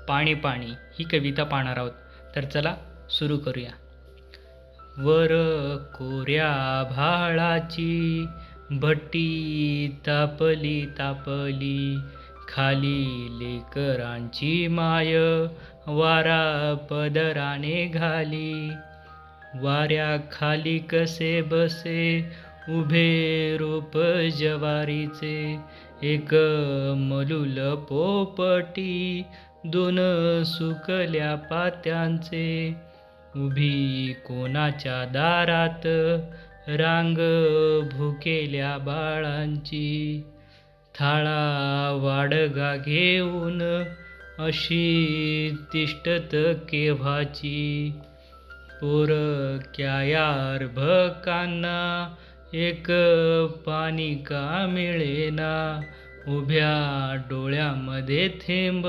पाणी पाणी ही कविता पाहणार आहोत. तर चला सुरू करूया. वर कोऱ्या भाळाची भट्टी तापली तापली, खाली लेकरांची माय वारा पदराने घाली. वाऱ्याखाली कसे बसे उभे रोप ज्वारीचे, एक मलूल पोपटी दोन सुकल्या पात्यांचे. उभी कोणाच्या दारात रांग भुकेल्या बाळांची, थाळा वाडगा घेऊन अशी तिष्ठत केव्हाची. पोरक्या अर्भकांना एक पाणी का मिळेना, उभ्या डोळ्यामध्ये थेंब